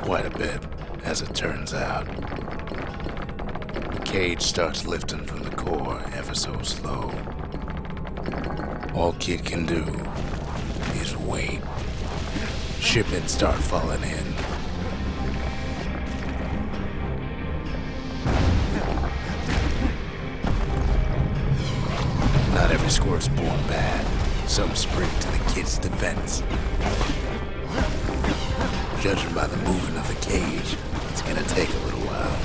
quite a bit, as it turns out. The cage starts lifting from the core ever so slow. All Kid can do is wait. Shipments start falling in. Not every squirt's born bad. Some spring to the kid's defense. Judging by the movement of the cage, it's gonna take a little while.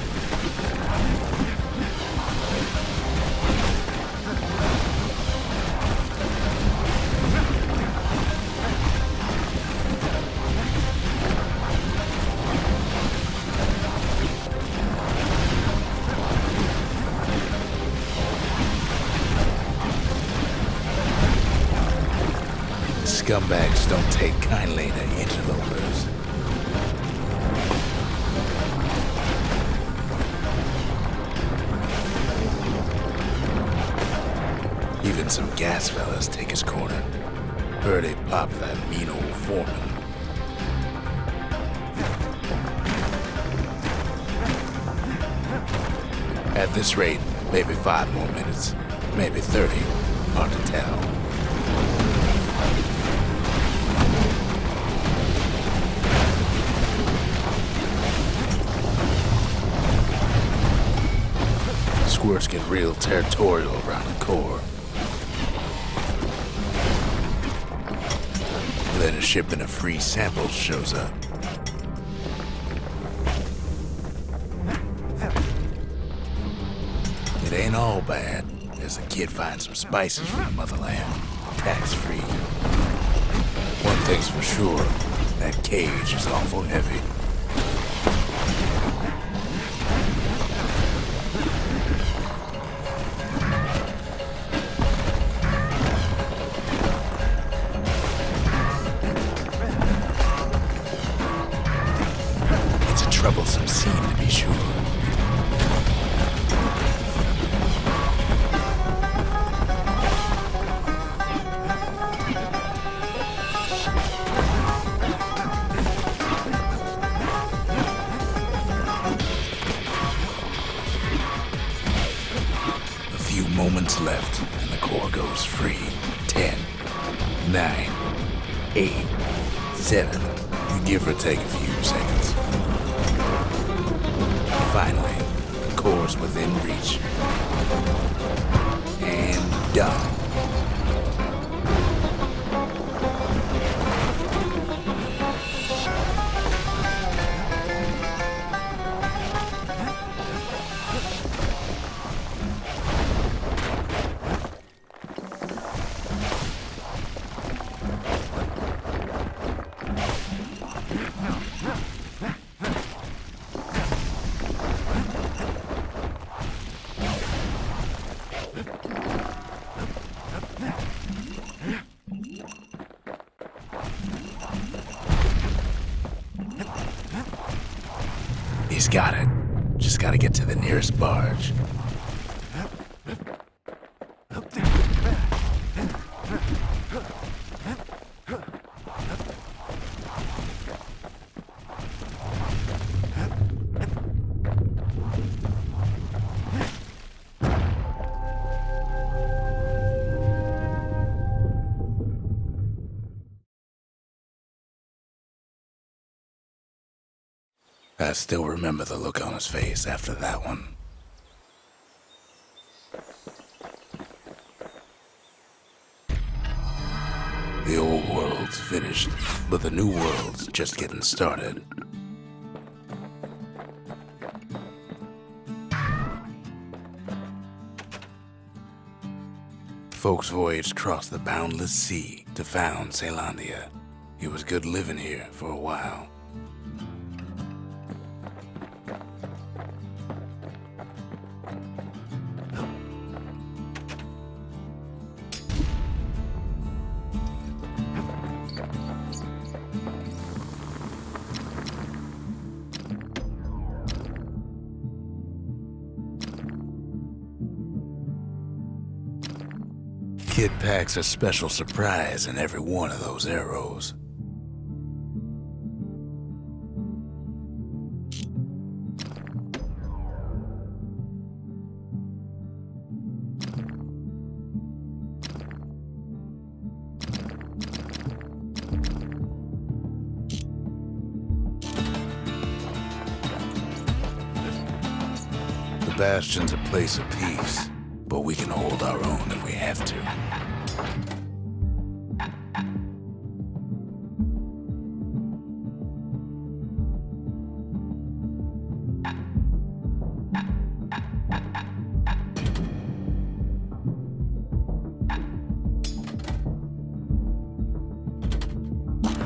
Scumbags don't take kindly to interlopers. Even some gas fellas take his corner. Heard he popped that mean old foreman. At this rate, maybe 5 more minutes, maybe 30, hard to tell. Squirts get real territorial around the core. Then a shipment of free samples shows up. It ain't all bad, as the kid finds some spices from the motherland, tax-free. One thing's for sure, that cage is awful heavy. Troublesome scene, to be sure. A few moments left, and the core goes free. 10, 9, 8, 7. You give or take a few seconds. Finally, the core's within reach. And done. He's got it. Just gotta get to the nearest barge. I still remember the look on his face after that one. The old world's finished, but the new world's just getting started. Folks voyaged across the boundless sea to found Celandia. It was good living here for a while. Kid packs a special surprise in every one of those arrows. Bastion's a place of peace, but we can hold our own if we have to.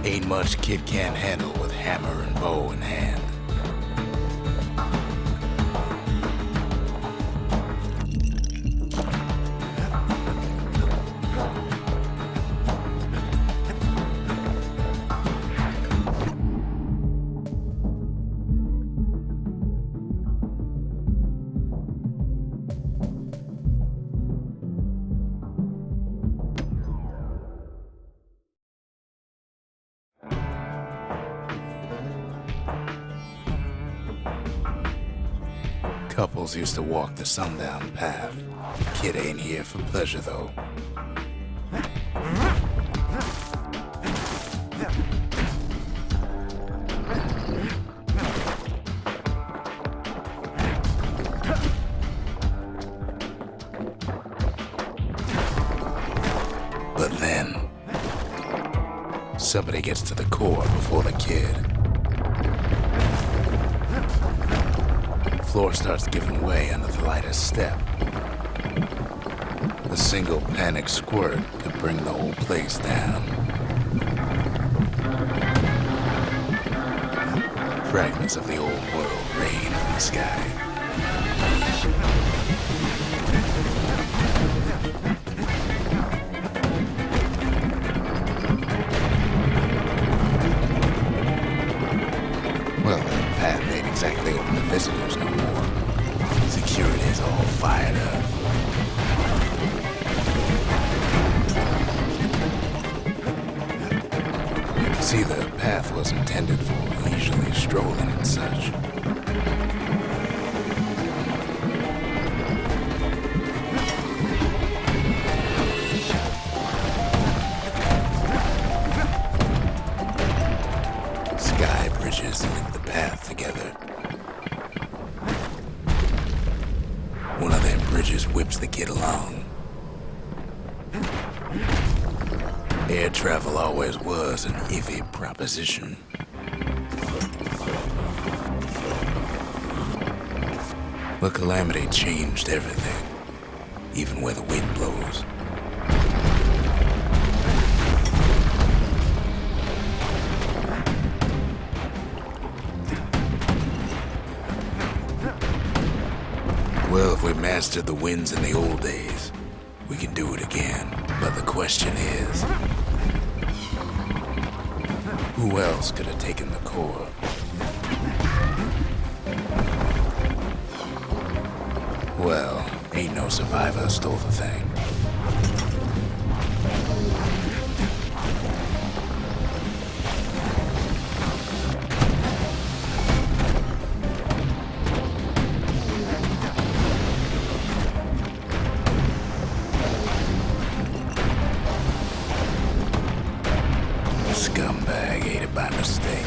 Ain't much kid can't handle with hammer and bow in hand. Couples used to walk the sundown path. Kid ain't here for pleasure, though. But then, somebody gets to the core before the kid. Floor starts giving way under the lightest step. A single panic squirt could bring the whole place down. Fragments of the old world rain from the sky. Well, the path ain't exactly open to visitors no more. Security's all fired up. See, the path was intended for leisurely strolling and such. Sky bridges link the path together. One of them bridges whips the kid along. Air travel always was an iffy proposition. But calamity changed everything, even where the wind blows. Well, if we mastered the winds in the old days, we can do it again. But the question is, who else could have taken the core? Well, ain't no survivor stole the thing. Scumbag ate it by mistake.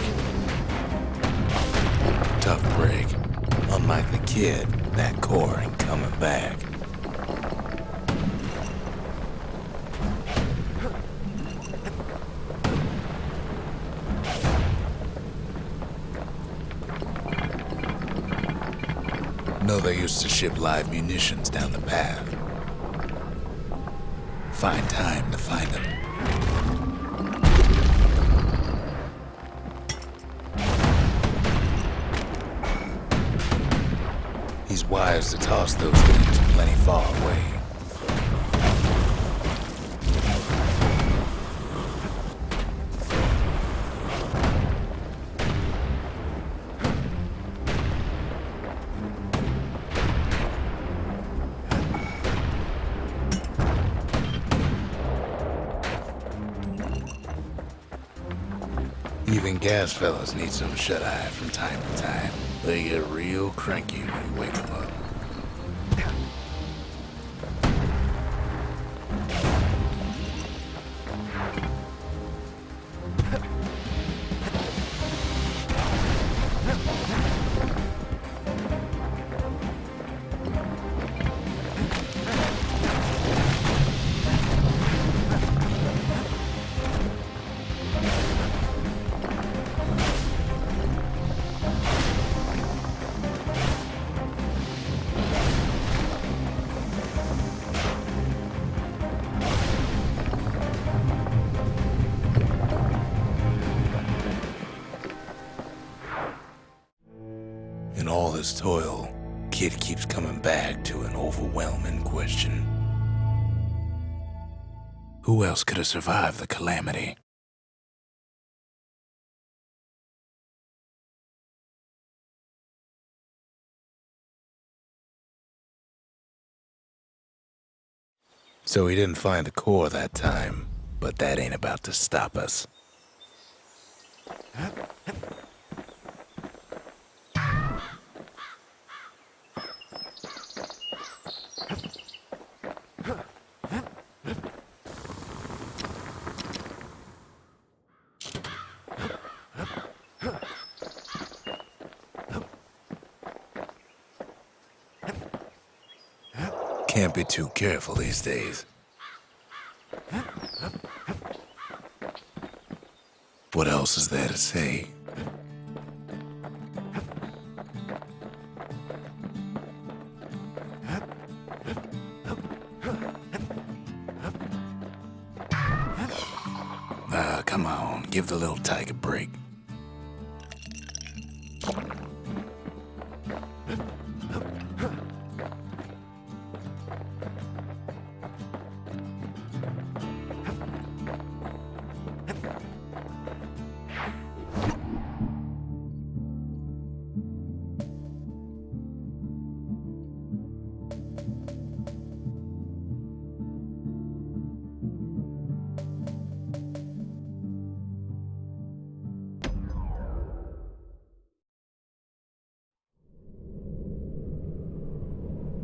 Tough break. Unlike the kid, that core ain't coming back. No, they used to ship live munitions down the path. Find time to find them. He's wise to toss those things plenty far away. Even gas fellas need some shut-eye from time to time. They get real cranky when you wake them up. In all this toil, Kid keeps coming back to an overwhelming question. Who else could have survived the calamity? So he didn't find the core that time, but that ain't about to stop us. Can't be too careful these days. What else is there to say? Come on, give the little tyke a break.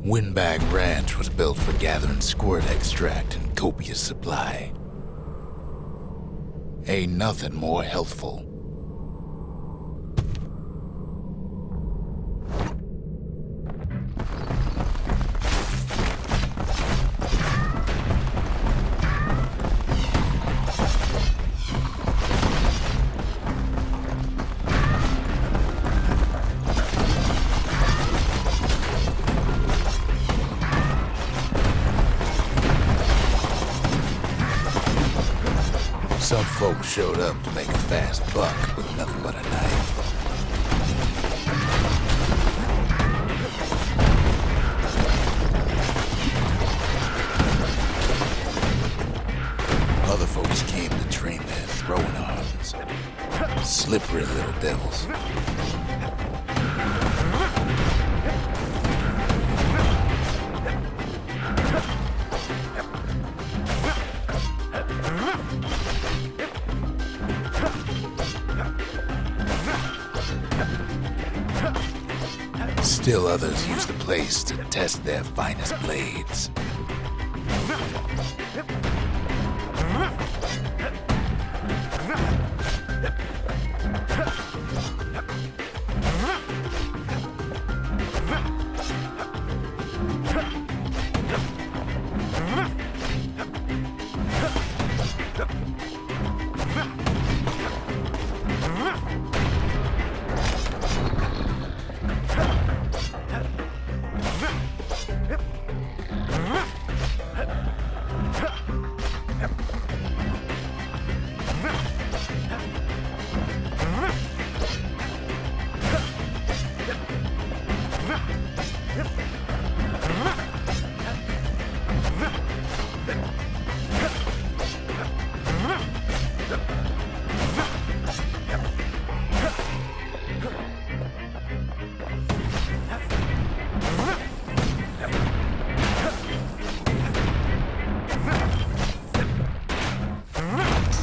Windbag Ranch was built for gathering squirt extract in copious supply. Ain't nothing more healthful. Some folks showed up to make a fast buck with nothing but a knife. Other folks came to train their throwing arms. Slippery little devils. Still others use the place to test their finest blades.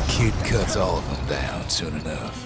Kid cuts all of them down soon enough.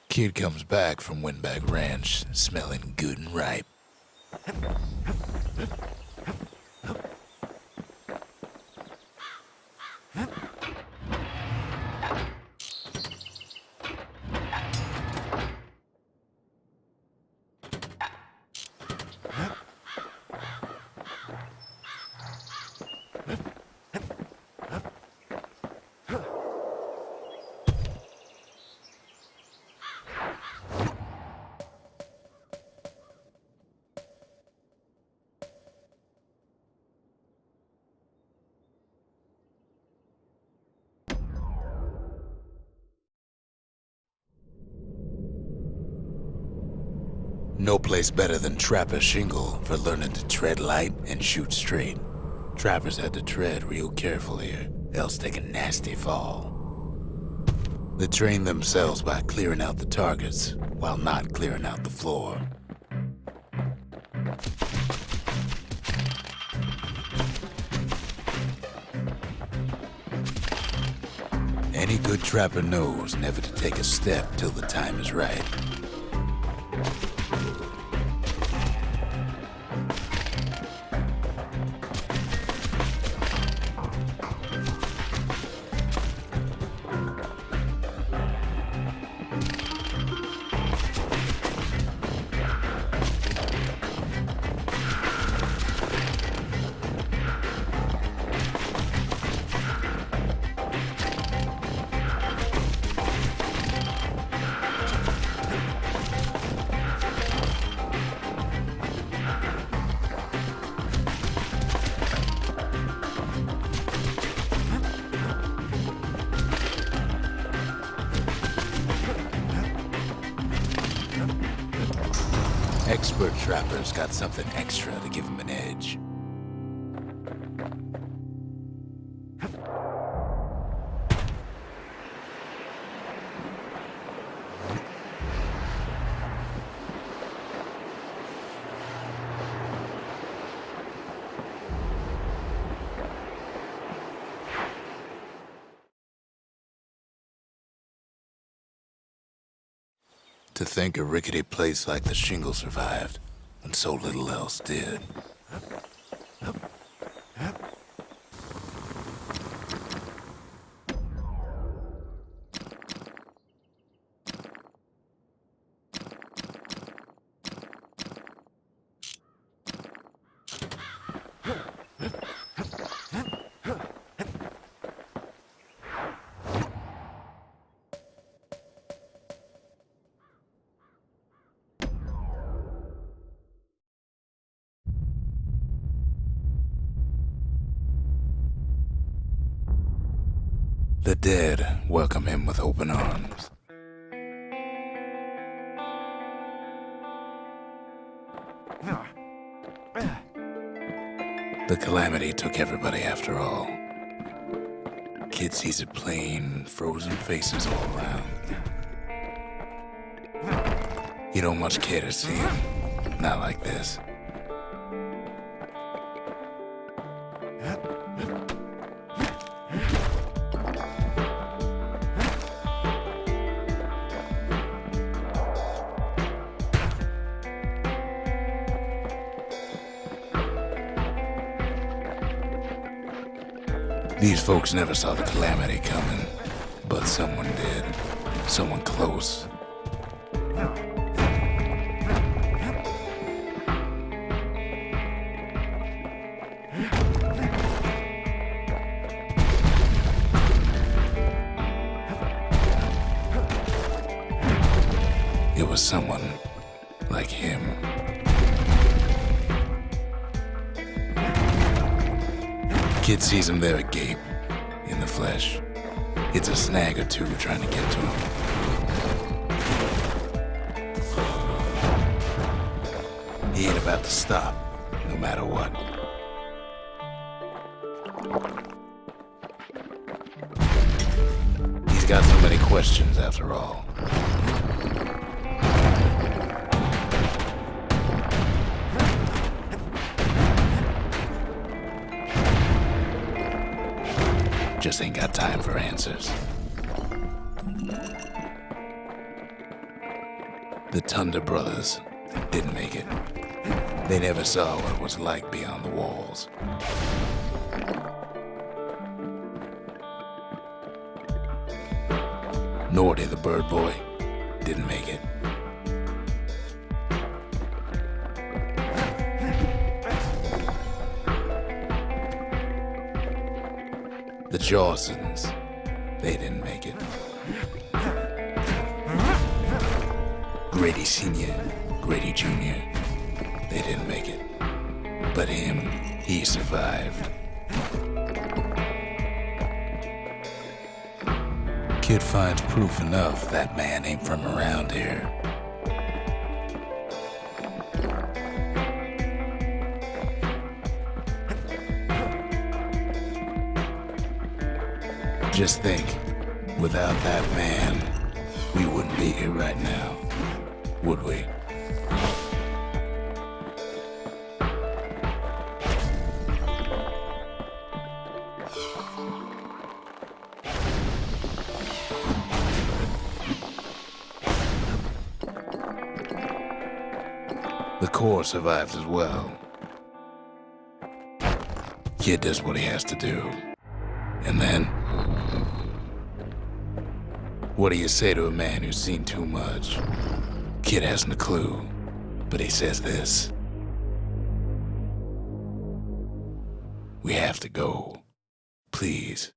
Kid comes back from Windbag Ranch smelling good and ripe. No place better than Trapper Shingle for learning to tread light and shoot straight. Trappers had to tread real careful here, else take a nasty fall. They train themselves by clearing out the targets while not clearing out the floor. Any good trapper knows never to take a step till the time is right. Expert trappers got something extra to give them an edge. To think a rickety place like the Shingle survived, when so little else did. The dead welcome him with open arms. The calamity took everybody after all. Kid sees it plain, frozen faces all around. You don't much care to see him, not like this. These folks never saw the calamity coming, but someone did. Someone close. It was someone like him. Kid sees him there agape, in the flesh. It's a snag or two trying to get to him. He ain't about to stop, no matter what. He's got so many questions after all. Just ain't got time for answers. The Thunder Brothers didn't make it. They never saw what it was like beyond the walls. Nordy the Bird Boy didn't make it. The Jawsons, they didn't make it. Grady Sr., Grady Jr., they didn't make it. But him, he survived. Kid finds proof enough that man ain't from around here. Just think, without that man, we wouldn't be here right now, would we? The core survives as well. Kid does what he has to do. And then, what do you say to a man who's seen too much? Kid hasn't a clue, but he says this. We have to go. Please.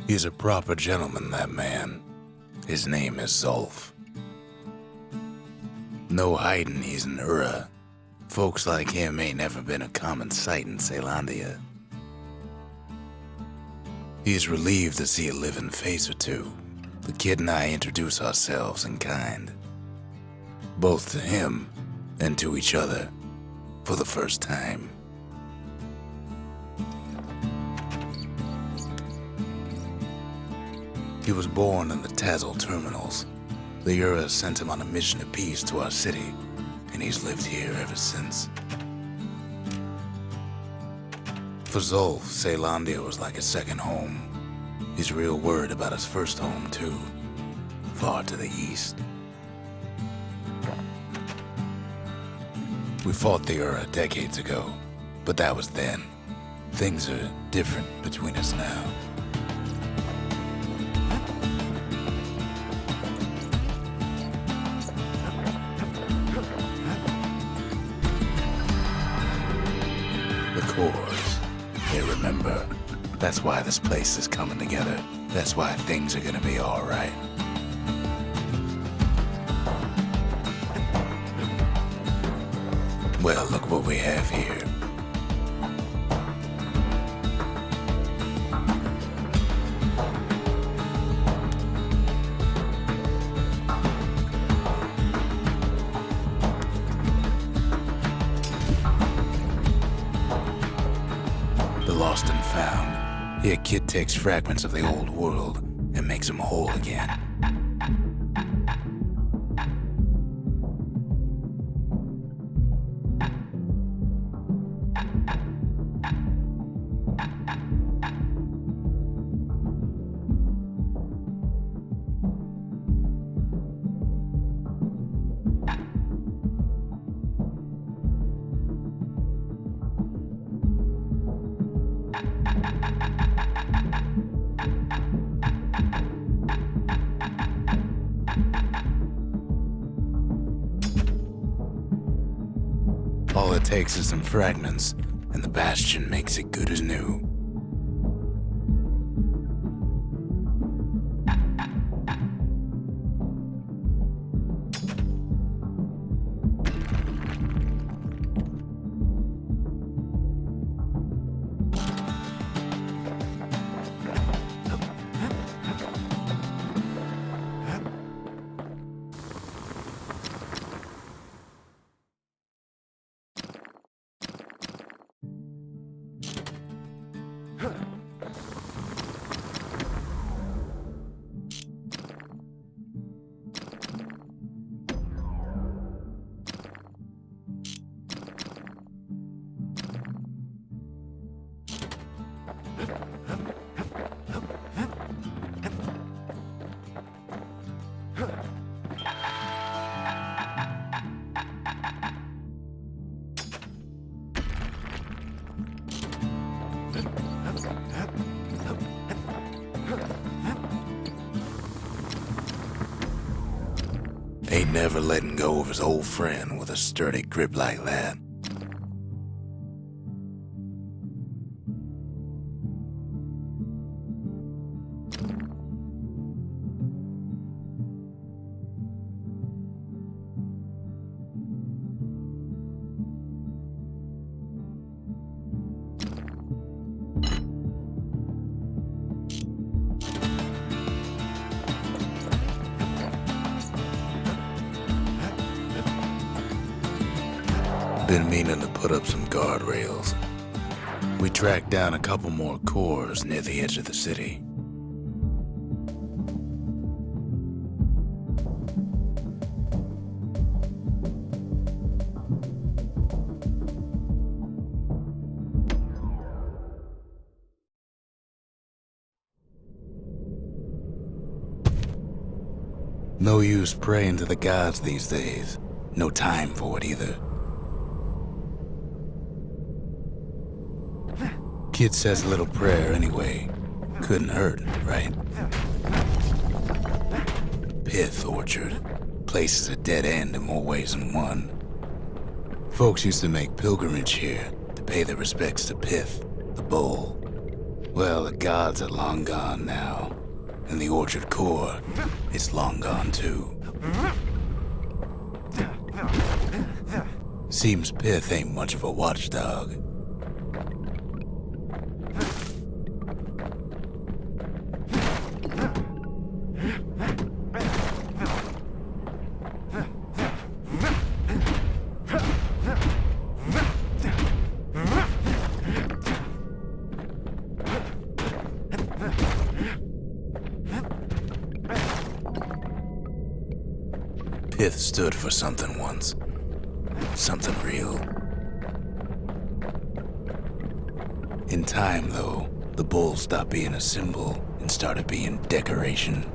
He's a proper gentleman, that man. His name is Zolf. No hiding he's an Ura. Folks like him ain't never been a common sight in Caelondia. He's relieved to see a living face or two. The kid and I introduce ourselves in kind. Both to him and to each other for the first time. He was born in the Tazil terminals. The Ura sent him on a mission of peace to our city, and he's lived here ever since. For Zolf, Caelondia was like a second home. He's real worried about his first home, too, far to the east. We fought the Ura decades ago, but that was then. Things are different between us now. Hey, remember, that's why this place is coming together. That's why things are gonna be all right. Well, look what we have here. Lost and found. Here, kid takes fragments of the old world and makes them whole again. All it takes is some fragments, and the Bastion makes it good as new. Ain't never letting go of his old friend with a sturdy grip like that. Been meaning to put up some guardrails. We tracked down a couple more cores near the edge of the city. No use praying to the gods these days. No time for it either. Kid says a little prayer anyway. Couldn't hurt, right? Pith Orchard. Place is a dead end in more ways than one. Folks used to make pilgrimage here to pay their respects to Pith, the bull. Well, the gods are long gone now. And the Orchard core is long gone too. Seems Pith ain't much of a watchdog. Pith stood for something once. Something real. In time, though, the bull stopped being a symbol and started being decoration.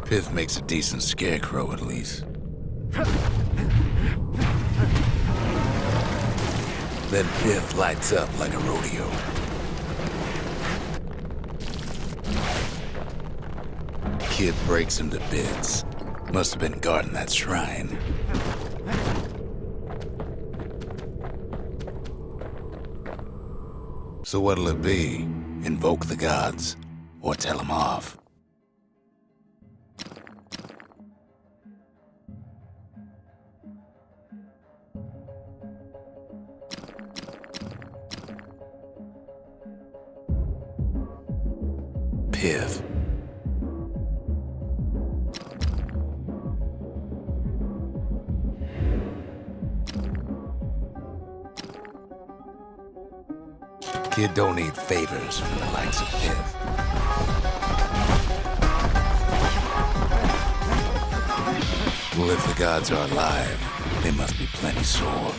Pith makes a decent scarecrow, at least. Then Pith lights up like a rodeo. Kid breaks him to bits. Must have been guarding that shrine. So what'll it be? Invoke the gods? Or tell them off? Pith. Kid don't need favors from the likes of Pith. Well, if the gods are alive, they must be plenty sore.